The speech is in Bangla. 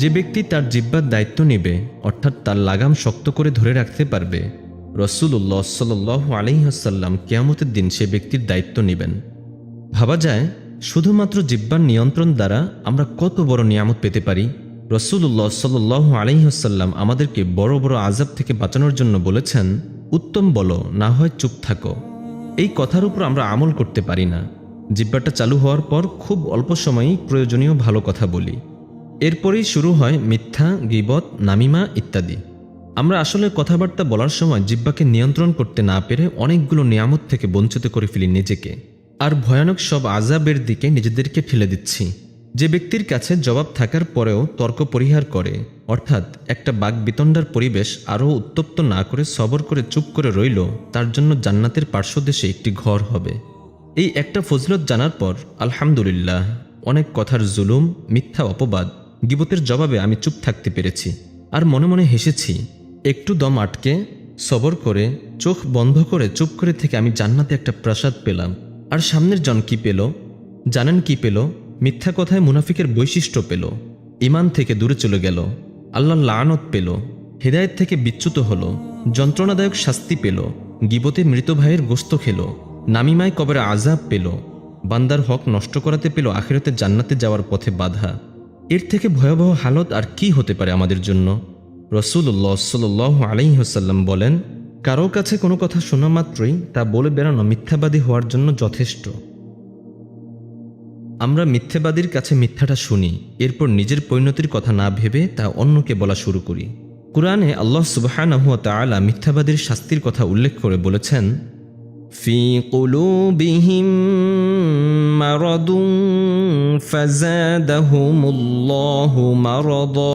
যে ব্যক্তি তার জিহ্বার দায়িত্ব নেবে, অর্থাৎ তার লাগাম শক্ত করে ধরে রাখতে পারবে, রাসূলুল্লাহ সাল্লাল্লাহু আলাইহি ওয়াসাল্লাম কিয়ামতের দিন সে ব্যক্তির দায়িত্ব নেবেন। ভাবা যায় শুধুমাত্র জিহ্বার নিয়ন্ত্রণ দ্বারা আমরা কত বড় নিয়ামত পেতে পারি। রাসূলুল্লাহ সাল্লাল্লাহু আলাইহি ওয়াসাল্লাম আমাদেরকে বড় বড় আযাব থেকে বাঁচানোর জন্য বলেছেন, উত্তম বলো, না হয় চুপ থাকো। এই কথার উপর আমরা আমল করতে পারি না। জিহ্বাটা চালু হওয়ার পর খুব অল্প সময়েই প্রয়োজনীয় ভালো কথা বলি, এরপরেই শুরু হয় মিথ্যা, গীবত, নামিমা ইত্যাদি। আমরা আসলে কথাবার্তা বলার সময় জিহ্বাকে নিয়ন্ত্রণ করতে না পেরে অনেকগুলো নিয়ামত থেকে বঞ্চিত করে ফেলি নিজেকে, আর ভয়ানক সব আযাবের দিকে নিজেদেরকে ঠেলে দিচ্ছি। যে ব্যক্তির কাছে জবাব থাকার পরেও তর্ক পরিহার করে, অর্থাৎ একটা বাকবিতণ্ডার পরিবেশ আরও উত্তপ্ত না করে সবর করে চুপ করে রইল, তার জন্য জান্নাতের পার্শ্বদেশে একটি ঘর হবে। এই একটা ফজিলত জানার পর আলহামদুলিল্লাহ, অনেক কথার জুলুম, মিথ্যা অপবাদ, গীবতের জবাবে আমি চুপ থাকতে পেরেছি, আর মনে মনে হেসেছি। একটু দম আটকে সবর করে চোখ বন্ধ করে চুপ করে থেকে আমি জান্নাতে একটা প্রাসাদ পেলাম। আর সামনের জন কি পেল জানেন? কি পেল? মিথ্যা কথায় মুনাফিকের বৈশিষ্ট্য পেল, ঈমান থেকে দূরে চলে গেল, আল্লাহর লাআনত পেল, হেদায়েত থেকে বিচ্যুত হল, যন্ত্রণাদায়ক শাস্তি পেল, গীবতে মৃত ভাইয়ের গোশত খেল, নামিমায় কবরে আযাব পেল, বান্দার হক নষ্ট করাতে পেল আখিরাতে জান্নাতে যাওয়ার পথে বাধা। এর থেকে ভয়াবহ হালত আর কি হতে পারে আমাদের জন্য? রাসূলুল্লাহ সাল্লাল্লাহু আলাইহি ওয়াসাল্লাম বলেন, কারো কাছে কোনো কথা শোনা মাত্রই তা বলে বেড়ানো মিথ্যাবাদী হওয়ার জন্য যথেষ্ট। আমরা মিথ্যাবাদীর কাছে মিথ্যাটা শুনি, এরপর নিজের পরিণতির কথা না ভেবে তা অন্যকে বলা শুরু করি। কুরআনে আল্লাহ সুবহানাহু ওয়া তাআলা মিথ্যাবাদীর শাস্তির কথা উল্লেখ করে বলেছেন, ফি কুলুবিহিম মারাদুন ফাযাদাহুমুল্লাহু মারাদা।